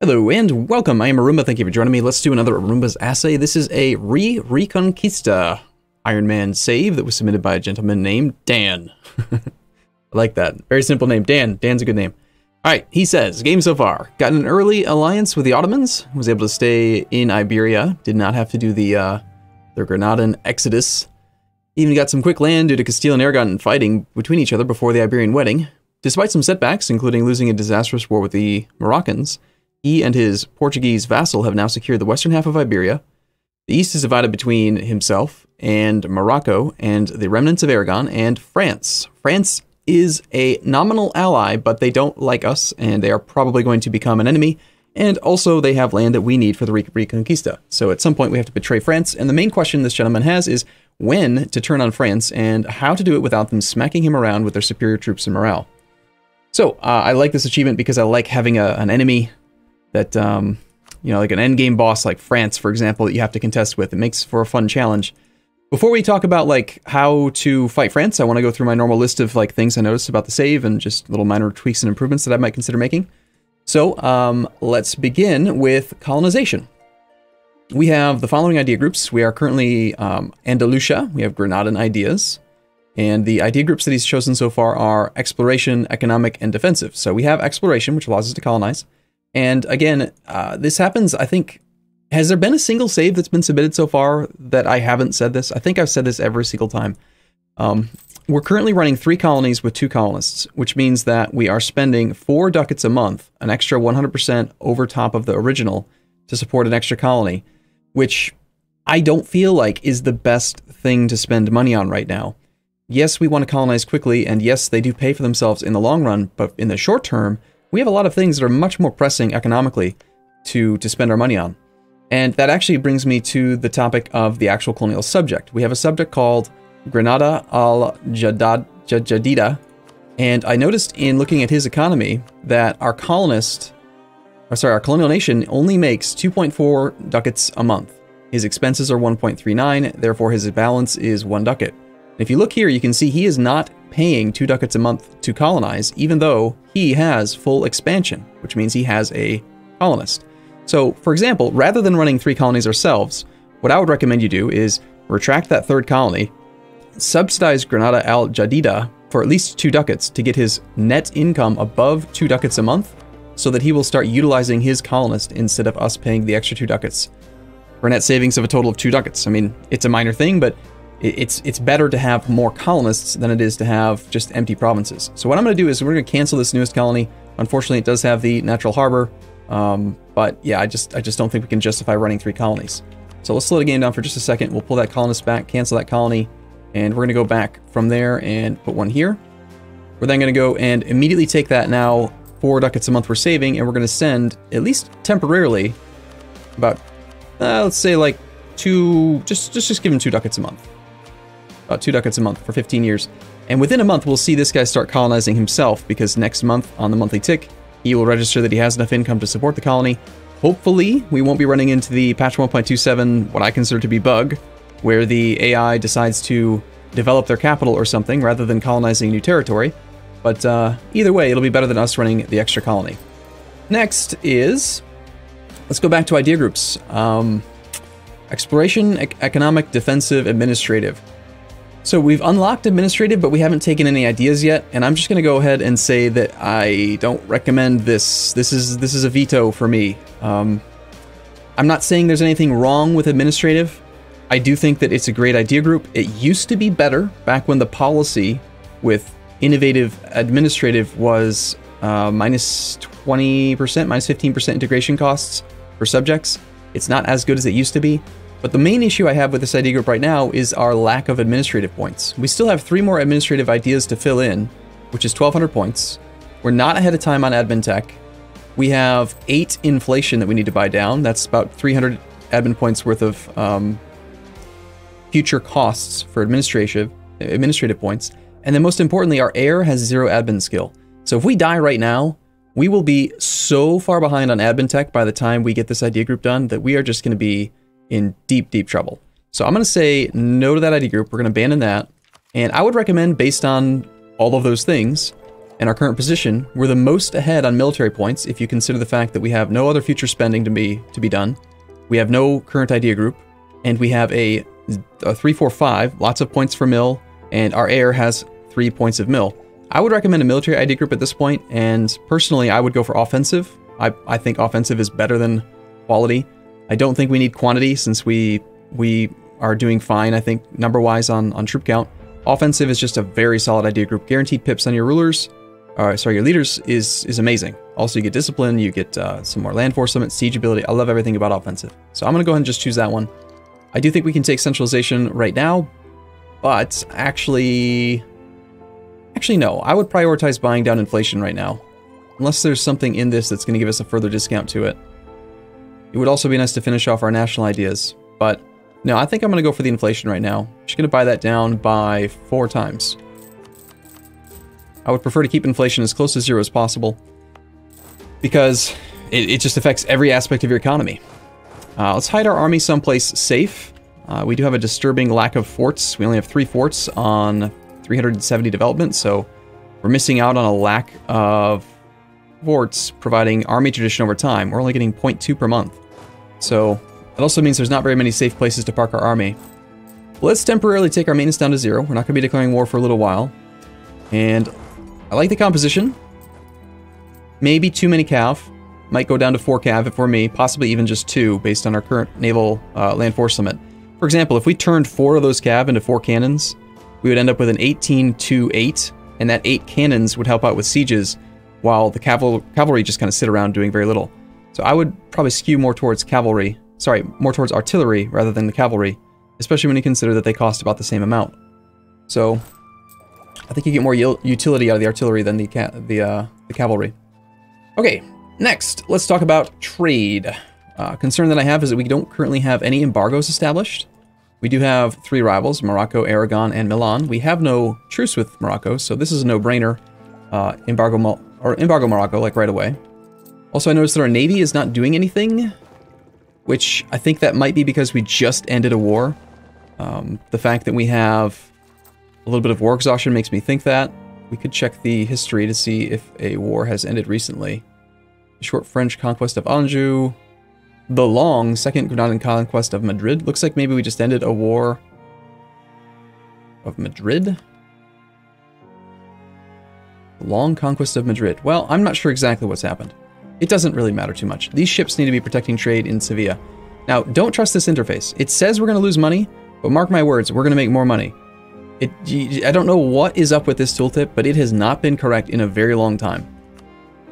Hello and welcome, I am Arumba, thank you for joining me. Let's do another Arumba's Assay. This is a Reconquista Iron Man save that was submitted by a gentleman named Dan. I like that. Very simple name, Dan. Dan's a good name. Alright, he says, game so far. Got an early alliance with the Ottomans, was able to stay in Iberia, did not have to do their Granadan exodus. Even got some quick land due to Castile and Aragon fighting between each other before the Iberian wedding. Despite some setbacks, including losing a disastrous war with the Moroccans, he and his Portuguese vassal have now secured the western half of Iberia. The east is divided between himself and Morocco and the remnants of Aragon and France. France is a nominal ally, but they don't like us, and they are probably going to become an enemy. And also, they have land that we need for the Reconquista. So at some point, we have to betray France. And the main question this gentleman has is when to turn on France and how to do it without them smacking him around with their superior troops and morale. So I like this achievement because I like having an enemy that, you know, like an endgame boss like France, for example, that you have to contest with. It makes for a fun challenge. Before we talk about like how to fight France, I want to go through my normal list of like things I noticed about the save and just little minor tweaks and improvements that I might consider making. So let's begin with colonization. We have the following idea groups. We are currently Andalusia. We have Granadan ideas. And the idea groups that he's chosen so far are exploration, economic, and defensive. So we have exploration, which allows us to colonize. And again, this happens, I think, has there been a single save that's been submitted so far that I haven't said this? I think I've said this every single time. We're currently running 3 colonies with 2 colonists, which means that we are spending 4 ducats a month, an extra 100% over top of the original, to support an extra colony, which I don't feel like is the best thing to spend money on right now. Yes, we want to colonize quickly, and yes, they do pay for themselves in the long run, but in the short term, we have a lot of things that are much more pressing economically to spend our money on. And that actually brings me to the topic of the actual colonial subject. We have a subject called Granada al-Jadida, and I noticed in looking at his economy that our colonial nation only makes 2.4 ducats a month. His expenses are 1.39, therefore his balance is 1 ducat. If you look here, you can see he is not paying 2 ducats a month to colonize, even though he has full expansion, which means he has a colonist. So, for example, rather than running 3 colonies ourselves, what I would recommend you do is retract that 3rd colony, subsidize Granada al-Jadida for at least 2 ducats to get his net income above 2 ducats a month, so that he will start utilizing his colonist instead of us paying the extra 2 ducats. For a net savings of a total of 2 ducats. I mean, it's a minor thing, but it's better to have more colonists than it is to have just empty provinces. So what I'm going to do is we're going to cancel this newest colony. Unfortunately, it does have the natural harbor, but yeah, I just don't think we can justify running 3 colonies. So let's slow the game down for just a second. We'll pull that colonist back, cancel that colony, and we're going to go back from there and put 1 here. We're then going to go and immediately take that now 4 ducats a month we're saving, and we're going to send, at least temporarily, about, let's say like 2, just give him 2 ducats a month. About 2 ducats a month for 15 years. And within a month, we'll see this guy start colonizing himself, because next month, on the monthly tick, he will register that he has enough income to support the colony. Hopefully, we won't be running into the patch 1.27, what I consider to be bug, where the AI decides to develop their capital or something, rather than colonizing new territory. But either way, it'll be better than us running the extra colony. Next is, let's go back to idea groups. Exploration, economic, defensive, administrative. So we've unlocked administrative, but we haven't taken any ideas yet, and I'm just going to go ahead and say that I don't recommend this. This is a veto for me. I'm not saying there's anything wrong with administrative. I do think that it's a great idea group. It used to be better back when the policy with innovative administrative was minus 20%, minus 15% integration costs for subjects. It's not as good as it used to be. But the main issue I have with this idea group right now is our lack of administrative points. We still have 3 more administrative ideas to fill in, which is 1,200 points. We're not ahead of time on admin tech. We have 8 inflation that we need to buy down. That's about 300 admin points worth of future costs for administrative points. And then most importantly, our heir has 0 admin skill. So if we die right now, we will be so far behind on admin tech by the time we get this idea group done that we are just going to be in deep, deep trouble. So I'm going to say no to that idea group. We're going to abandon that. And I would recommend, based on all of those things, and our current position, we're the most ahead on military points if you consider the fact that we have no other future spending to be done. We have no current idea group, and we have a 3, 4, 5, lots of points for mill, and our heir has 3 points of mill. I would recommend a military idea group at this point, and personally, I would go for offensive. I think offensive is better than quality. I don't think we need quantity since we are doing fine, I think, number-wise on troop count. Offensive is just a very solid idea group. Guaranteed pips on your rulers, your leaders is amazing. Also, you get discipline, you get some more land force limit, siege ability. I love everything about offensive. So I'm going to go ahead and just choose that one. I do think we can take centralization right now, but actually no. I would prioritize buying down inflation right now, unless there's something in this that's going to give us a further discount to it. It would also be nice to finish off our national ideas, but no, I think I'm going to go for the inflation right now. I'm just going to buy that down by 4 times. I would prefer to keep inflation as close to 0 as possible, because it just affects every aspect of your economy. Let's hide our army someplace safe. We do have a disturbing lack of forts. We only have 3 forts on 370 development, so we're missing out on a lack of forts providing army tradition over time. We're only getting 0.2 per month. So it also means there's not very many safe places to park our army. Let's temporarily take our maintenance down to 0. We're not going to be declaring war for a little while. And I like the composition. Maybe too many cav. Might go down to 4 cav for me, possibly even just 2 based on our current naval land force limit. For example, if we turned 4 of those cav into 4 cannons, we would end up with an 18-8, and that 8 cannons would help out with sieges, while the cavalry just kind of sit around doing very little. So I would probably skew more towards more towards artillery rather than the cavalry, especially when you consider that they cost about the same amount. So I think you get more utility out of the artillery than the cavalry. Okay, next, let's talk about trade. Concern that I have is that we don't currently have any embargoes established. We do have 3 rivals, Morocco, Aragon, and Milan. We have no truce with Morocco, so this is a no-brainer. Embargo Morocco, like right away. Also, I noticed that our navy is not doing anything, which I think that might be because we just ended a war. The fact that we have a little bit of war exhaustion makes me think that. We could check the history to see if a war has ended recently. The short French conquest of Anjou. The long second Granadan conquest of Madrid. Looks like maybe we just ended a war of Madrid. The long conquest of Madrid. Well, I'm not sure exactly what's happened. It doesn't really matter too much. These ships need to be protecting trade in Sevilla. Now, don't trust this interface. It says we're going to lose money, but mark my words, we're going to make more money. I don't know what is up with this tooltip, but it has not been correct in a very long time.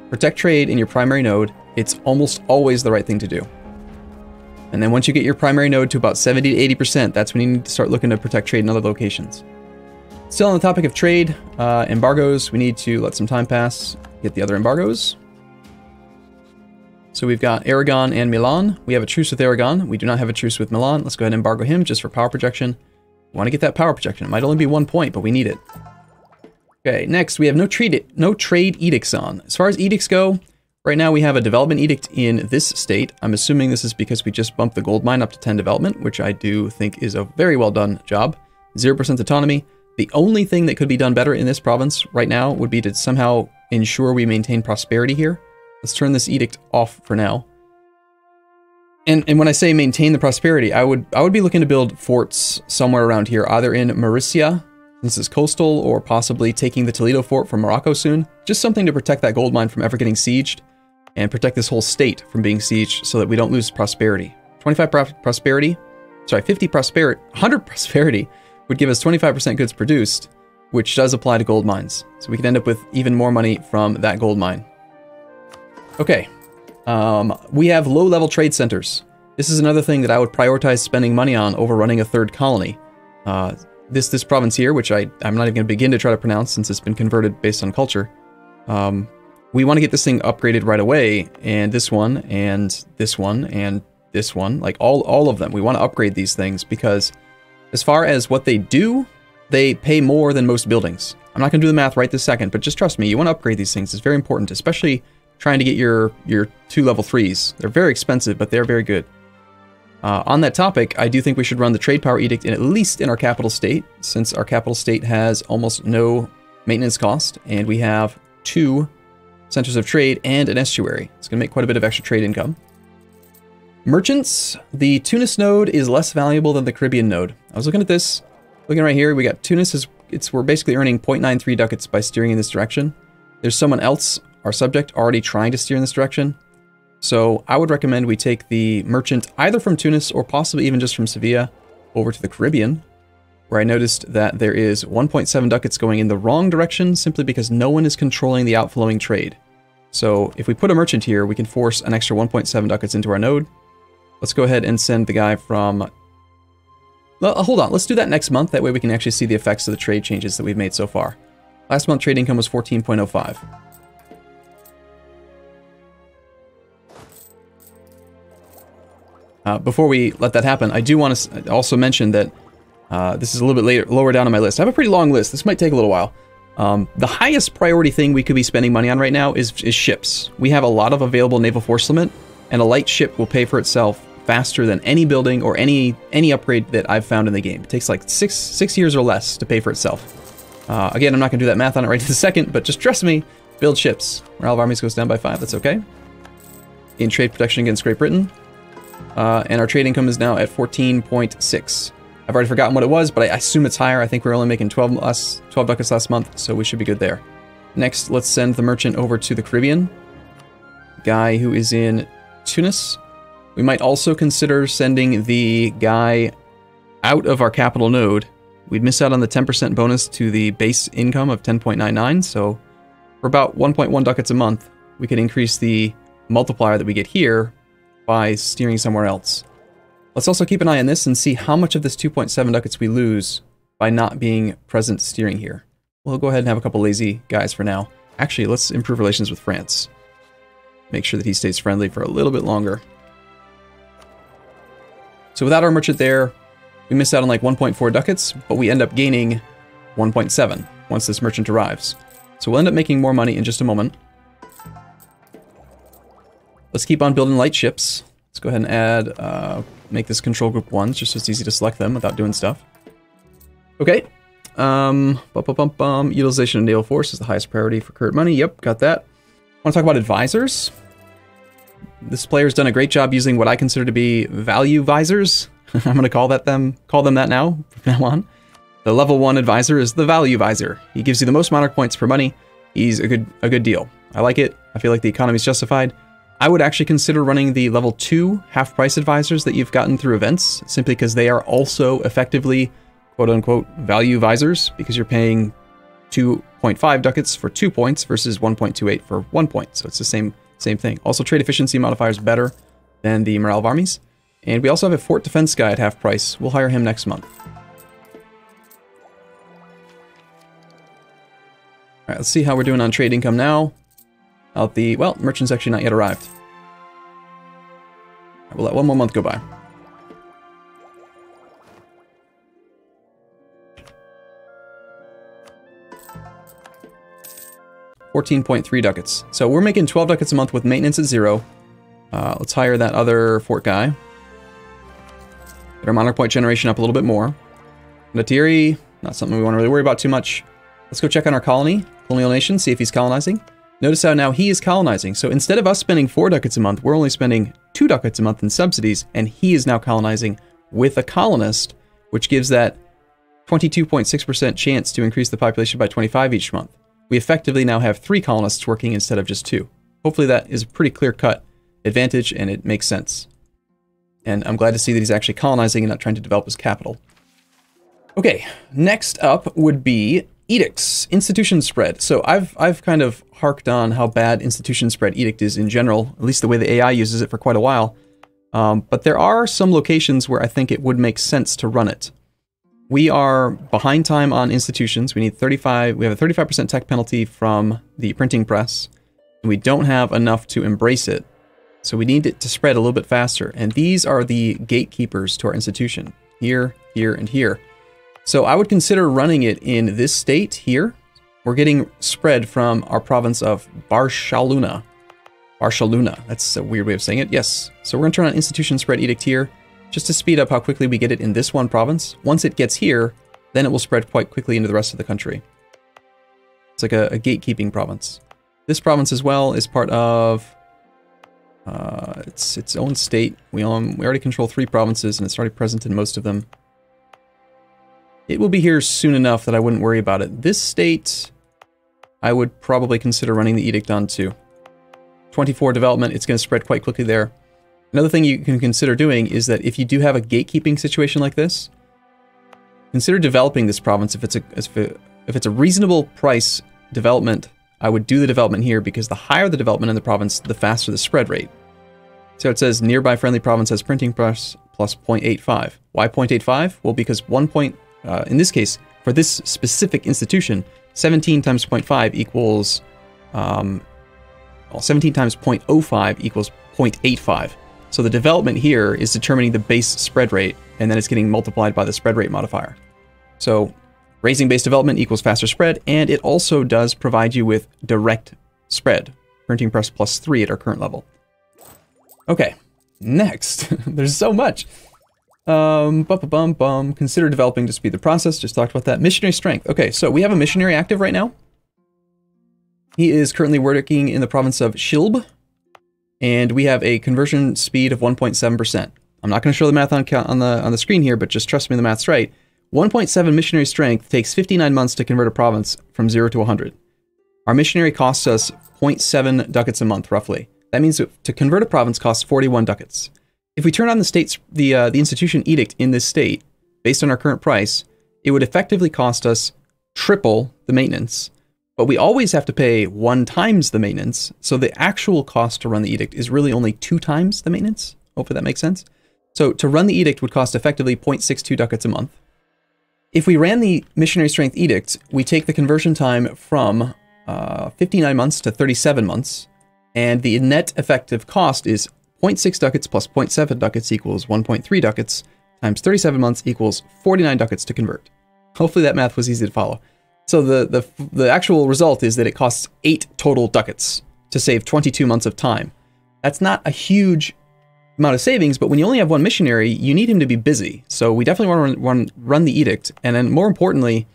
Protect trade in your primary node. It's almost always the right thing to do. And then once you get your primary node to about 70 to 80%, that's when you need to start looking to protect trade in other locations. Still on the topic of trade, embargoes, we need to let some time pass, get the other embargoes. So we've got Aragon and Milan. We have a truce with Aragon. We do not have a truce with Milan. Let's go ahead and embargo him just for power projection. We want to get that power projection. It might only be 1 point, but we need it. Okay, next we have no trade edicts on. As far as edicts go, right now we have a development edict in this state. I'm assuming this is because we just bumped the gold mine up to 10 development, which I do think is a very well done job. 0% autonomy. The only thing that could be done better in this province right now would be to somehow ensure we maintain prosperity here. Let's turn this edict off for now. And when I say maintain the prosperity, I would be looking to build forts somewhere around here, either in Mauricia, since it's coastal, or possibly taking the Toledo fort from Morocco soon. Just something to protect that gold mine from ever getting sieged, and protect this whole state from being sieged so that we don't lose prosperity. 25 prosperity, sorry, 50 prosperity, 100 prosperity would give us 25% goods produced, which does apply to gold mines. So we could end up with even more money from that gold mine. Okay, we have low-level trade centers. This is another thing that I would prioritize spending money on over running a third colony. This province here, which I'm not even going to begin to try to pronounce since it's been converted based on culture. We want to get this thing upgraded right away, and this one, and this one, and this one, like all of them. We want to upgrade these things because as far as what they do, they pay more than most buildings. I'm not going to do the math right this second, but just trust me, you want to upgrade these things. It's very important, especially trying to get your 2 level 3s. They're very expensive, but they're very good. On that topic, I do think we should run the trade power edict at least in our capital state, since our capital state has almost no maintenance cost, and we have 2 centers of trade and an estuary. It's going to make quite a bit of extra trade income. Merchants, the Tunis node is less valuable than the Caribbean node. I was looking at this, looking right here, we got Tunis, we're basically earning 0.93 ducats by steering in this direction. There's someone else, our subject, already trying to steer in this direction. So I would recommend we take the merchant either from Tunis or possibly even just from Sevilla over to the Caribbean, where I noticed that there is 1.7 ducats going in the wrong direction simply because no one is controlling the outflowing trade. So if we put a merchant here, we can force an extra 1.7 ducats into our node. Let's go ahead and send the guy from... Well, hold on, let's do that next month. That way we can actually see the effects of the trade changes that we've made so far. Last month trade income was 14.05. Before we let that happen, I do want to also mention that this is a little bit lower down on my list. I have a pretty long list. This might take a little while. The highest priority thing we could be spending money on right now is ships. We have a lot of available naval force limit, and a light ship will pay for itself faster than any building or any upgrade that I've found in the game. It takes like six years or less to pay for itself. Again, I'm not going to do that math on it right this second, but just trust me, build ships. Morale of armies goes down by 5, that's okay. Gain trade protection against Great Britain. And our trade income is now at 14.6. I've already forgotten what it was, but I assume it's higher. I think we're only making 12 ducats last month, so we should be good there. Next, let's send the merchant over to the Caribbean. Guy who is in Tunis. We might also consider sending the guy out of our capital node. We'd miss out on the 10% bonus to the base income of 10.99, so for about 1.1 ducats a month, we could increase the multiplier that we get here by steering somewhere else. Let's also keep an eye on this and see how much of this 2.7 ducats we lose by not being present steering here. We'll go ahead and have a couple lazy guys for now. Actually, let's improve relations with France. Make sure that he stays friendly for a little bit longer. So without our merchant there, we miss out on like 1.4 ducats, but we end up gaining 1.7 once this merchant arrives. So we'll end up making more money in just a moment. Let's keep on building light ships. Let's go ahead and add, make this control group 1s, just so it's easy to select them without doing stuff. Okay. Utilization of naval force is the highest priority for current money. Yep, got that. I want to talk about advisors. This player's done a great job using what I consider to be value visors. I'm going to call them that now, from now on. The level 1 advisor is the value visor. He gives you the most monarch points per money. He's a good deal. I like it. I feel like the economy is justified. I would actually consider running the level 2 half price advisors that you've gotten through events, simply because they are also effectively quote unquote value visors, because you're paying 2.5 ducats for 2 points versus 1.28 for 1 point. So it's the same thing. Also, trade efficiency modifier is better than the morale of armies. And we also have a fort defense guy at half price. We'll hire him next month. All right, let's see how we're doing on trade income now. Well, merchant's actually not yet arrived. Right, we'll let one more month go by. $14.3 ducats. So we're making 12 ducats a month with maintenance at 0. Let's hire that other fort guy. Get our monarch point generation up a little bit more. Natiri, not something we want to really worry about too much. Let's go check on our colonial nation, see if he's colonizing. Notice how now he is colonizing. So instead of us spending 4 ducats a month, we're only spending 2 ducats a month in subsidies, and he is now colonizing with a colonist, which gives that 22.6% chance to increase the population by 25 each month. We effectively now have 3 colonists working instead of just 2. Hopefully that is a pretty clear-cut advantage, and it makes sense. And I'm glad to see that he's actually colonizing and not trying to develop his capital. Okay, next up would be edicts, institution spread. So I've kind of harked on how bad institution spread edict is in general, at least the way the AI uses it for quite a while. But there are some locations where I think it would make sense to run it. We are behind time on institutions. We have a 35% tech penalty from the printing press, and we don't have enough to embrace it. So we need it to spread a little bit faster. And these are the gatekeepers to our institution. Here, here, and here. So I would consider running it in this state here. We're getting spread from our province of Barcelona. Barcelona, that's a weird way of saying it. Yes, so we're gonna turn on institution spread edict here, just to speed up how quickly we get it in this one province. Once it gets here, then it will spread quite quickly into the rest of the country. It's like a gatekeeping province. This province as well is part of its own state. We already control 3 provinces, and it's already present in most of them. It will be here soon enough that I wouldn't worry about it. This state, I would probably consider running the edict on too. 24 development, it's going to spread quite quickly there. Another thing you can consider doing is that if you do have a gatekeeping situation like this, consider developing this province. If it's a reasonable price development, I would do the development here, because the higher the development in the province, the faster the spread rate. So it says nearby friendly province has printing press plus 0.85. Why 0.85? Well, because in this case, for this specific institution, 17 times 0.5 equals, 17 times 0.05 equals 0.85. So the development here is determining the base spread rate, and then it's getting multiplied by the spread rate modifier. So raising base development equals faster spread, and it also does provide you with direct spread. Printing press plus 3 at our current level. Okay, next. There's so much. Consider developing to speed the process. Just talked about that. Missionary strength. Okay, so we have a missionary active right now. He is currently working in the province of Shilb, and we have a conversion speed of 1.7%. I'm not going to show the math on the screen here, but just trust me, the math's right. 1.7 missionary strength takes 59 months to convert a province from 0 to 100. Our missionary costs us 0.7 ducats a month, roughly. That means that to convert a province costs 41 ducats. If we turn on the institution edict in this state, based on our current price, it would effectively cost us triple the maintenance. But we always have to pay 1 times the maintenance, so the actual cost to run the edict is really only 2 times the maintenance. Hopefully that makes sense. So to run the edict would cost effectively 0.62 ducats a month. If we ran the missionary strength edict, we take the conversion time from 59 months to 37 months, and the net effective cost is 0.6 ducats plus 0.7 ducats equals 1.3 ducats times 37 months equals 49 ducats to convert. Hopefully that math was easy to follow. So the actual result is that it costs 8 total ducats to save 22 months of time. That's not a huge amount of savings, but when you only have 1 missionary, you need him to be busy. So we definitely want to run the edict, and then more importantly,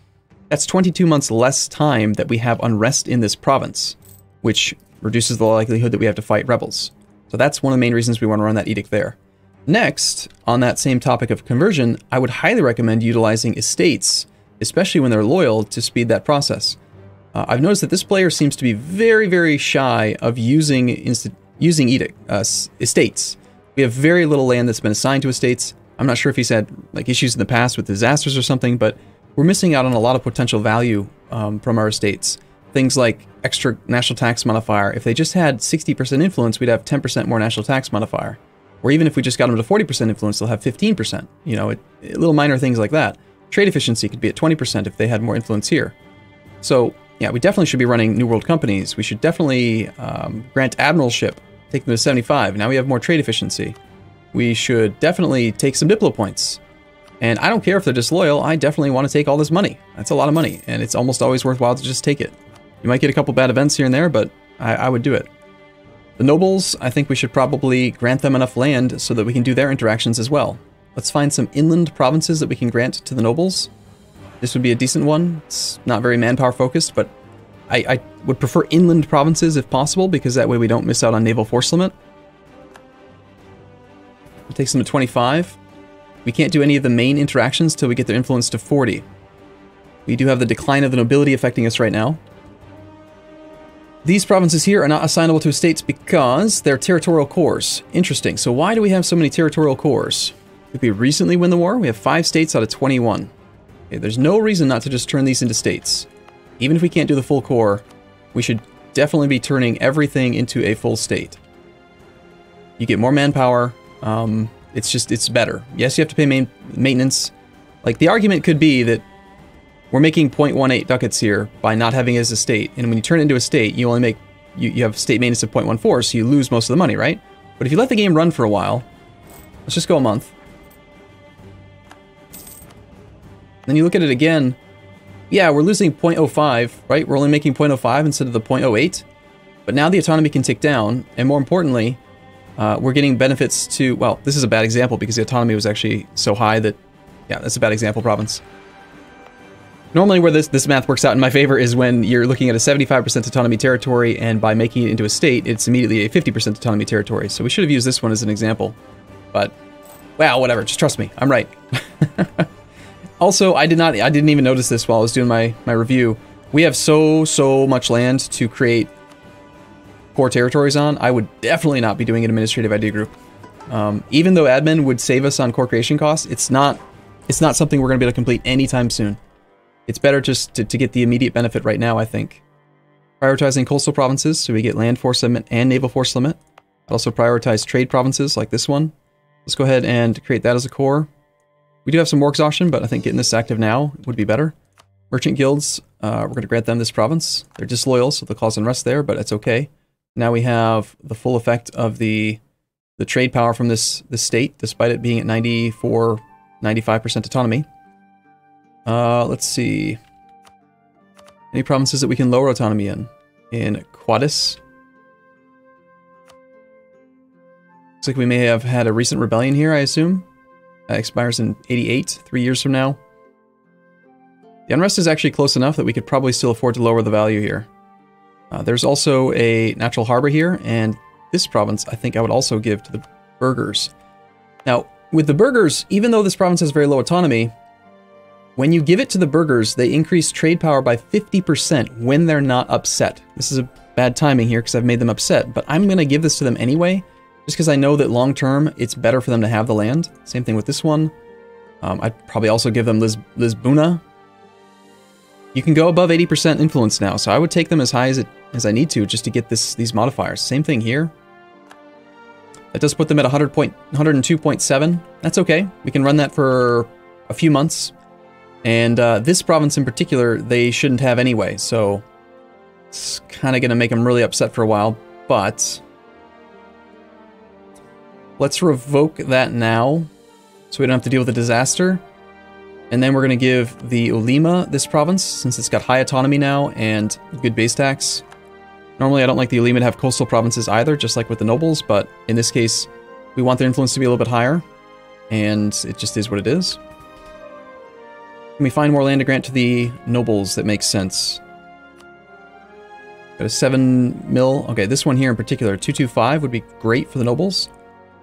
that's 22 months less time that we have unrest in this province, which reduces the likelihood that we have to fight rebels. So that's one of the main reasons we want to run that edict there. Next, on that same topic of conversion, I would highly recommend utilizing estates, especially when they're loyal, to speed that process. I've noticed that this player seems to be very, very shy of using estates. We have very little land that's been assigned to estates. I'm not sure if he's had like issues in the past with disasters or something, but we're missing out on a lot of potential value from our estates. Things like extra national tax modifier. If they just had 60% influence, we'd have 10% more national tax modifier. Or even if we just got them to 40% influence, they'll have 15%. You know, little minor things like that. Trade efficiency could be at 20% if they had more influence here. So, yeah, we definitely should be running New World companies. We should definitely grant admiralship, take them to 75. Now we have more trade efficiency. We should definitely take some Diplo points. And I don't care if they're disloyal, I definitely want to take all this money. That's a lot of money, and it's almost always worthwhile to just take it. You might get a couple bad events here and there, but I would do it. The nobles, I think we should probably grant them enough land so that we can do their interactions as well. Let's find some inland provinces that we can grant to the nobles. This would be a decent one. It's not very manpower focused, but I would prefer inland provinces if possible, because that way we don't miss out on naval force limit. It takes them to 25. We can't do any of the main interactions till we get their influence to 40. We do have the decline of the nobility affecting us right now. These provinces here are not assignable to estates because they're territorial cores. Interesting. So why do we have so many territorial cores? Did we recently win the war? We have 5 states out of 21. Okay, there's no reason not to just turn these into states. Even if we can't do the full core, we should definitely be turning everything into a full state. You get more manpower. It's better. Yes, you have to pay maintenance. Like, the argument could be that we're making 0.18 ducats here by not having it as a state. And when you turn it into a state, you only make, you have state maintenance of 0.14, so you lose most of the money, right? But if you let the game run for a while, let's just go a month. Then you look at it again, yeah, we're losing 0.05, right? We're only making 0.05 instead of the 0.08. But now the autonomy can tick down, and more importantly, we're getting benefits to, well, this is a bad example because the autonomy was actually so high that, yeah, that's a bad example province. Normally where this math works out in my favor is when you're looking at a 75% autonomy territory, and by making it into a state, it's immediately a 50% autonomy territory. So we should have used this one as an example. But, wow, whatever, just trust me, I'm right. Also, I didn't even notice this while I was doing my review. We have so much land to create core territories on. I would definitely not be doing an administrative idea group. Even though admin would save us on core creation costs, it's not something we're going to be able to complete anytime soon. It's better just to get the immediate benefit right now, I think. Prioritizing coastal provinces, so we get land force limit and naval force limit. I'd also prioritize trade provinces like this one. Let's go ahead and create that as a core. We do have some war exhaustion, but I think getting this active now would be better. Merchant guilds, we're going to grant them this province. They're disloyal, so they'll cause unrest there, but it's okay. Now we have the full effect of the trade power from this state, despite it being at 94, 95% autonomy. Let's see. Any provinces that we can lower autonomy in? In Quadis. Looks like we may have had a recent rebellion here, I assume. That expires in 88, 3 years from now. The unrest is actually close enough that we could probably still afford to lower the value here. There's also a natural harbor here, and this province I think I would also give to the burghers. Now, with the burghers, even though this province has very low autonomy, when you give it to the burghers, they increase trade power by 50% when they're not upset. This is a bad timing here because I've made them upset, but I'm going to give this to them anyway, just because I know that long term, it's better for them to have the land. Same thing with this one. I'd probably also give them Lisbona. You can go above 80% influence now, so I would take them as high as I need to just to get these modifiers. Same thing here. That does put them at 102.7. That's okay. We can run that for a few months. And this province in particular, they shouldn't have anyway, so it's kind of going to make them really upset for a while, but let's revoke that now so we don't have to deal with a disaster. And then we're going to give the Ulema this province, since it's got high autonomy now and good base tax. Normally I don't like the Ulema to have coastal provinces either, just like with the nobles, but in this case, we want their influence to be a little bit higher, and it just is what it is. Can we find more land to grant to the nobles that makes sense? Got a 7 mil. Okay, this one here in particular, 225 would be great for the nobles.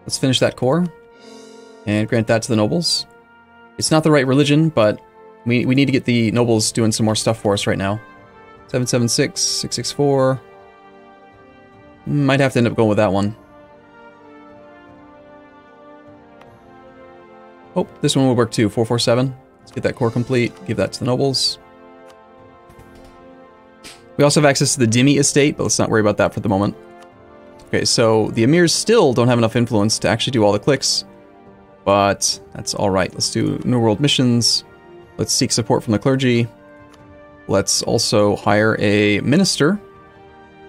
Let's finish that core and grant that to the nobles. It's not the right religion, but we need to get the nobles doing some more stuff for us right now. 776, 664. Might have to end up going with that one. Oh, this one will work too, 447. Let's get that core complete, give that to the nobles. We also have access to the Dhimmi estate, but let's not worry about that for the moment. Okay, so the emirs still don't have enough influence to actually do all the clicks, but that's alright. Let's do New World missions. Let's seek support from the clergy. Let's also hire a minister.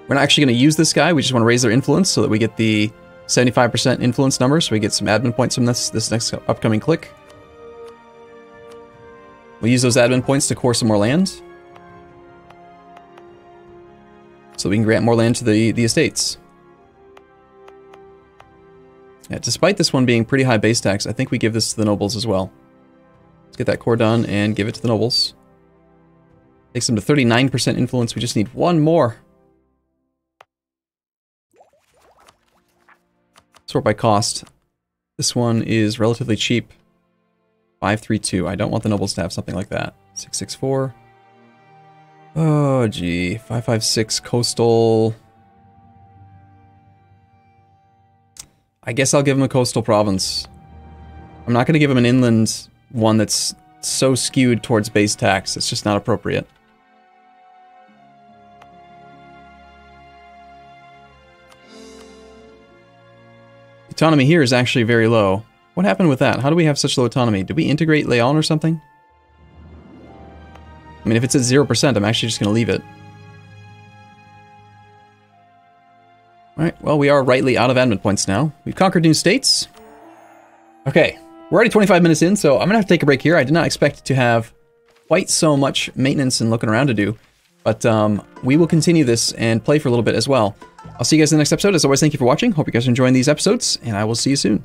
We're not actually going to use this guy, we just want to raise their influence so that we get the 75% influence number, so we get some admin points from this next upcoming click. We'll use those admin points to core some more land, so we can grant more land to the estates. Yeah, despite this one being pretty high base tax, I think we give this to the nobles as well. Let's get that core done and give it to the nobles. Takes them to 39% influence, we just need one more. Sort by cost. This one is relatively cheap. 532. I don't want the nobles to have something like that. 664. Oh, gee. 556 coastal. I guess I'll give him a coastal province. I'm not going to give him an inland one that's so skewed towards base tax. It's just not appropriate. Autonomy here is actually very low. What happened with that? How do we have such low autonomy? Did we integrate Leon or something? I mean, if it's at 0%, I'm actually just going to leave it. Alright, well, we are rightly out of admin points now. We've conquered new states. Okay, we're already 25 minutes in, so I'm going to have to take a break here. I did not expect to have quite so much maintenance and looking around to do. But we will continue this and play for a little bit as well. I'll see you guys in the next episode. As always, thank you for watching. Hope you guys are enjoying these episodes, and I will see you soon.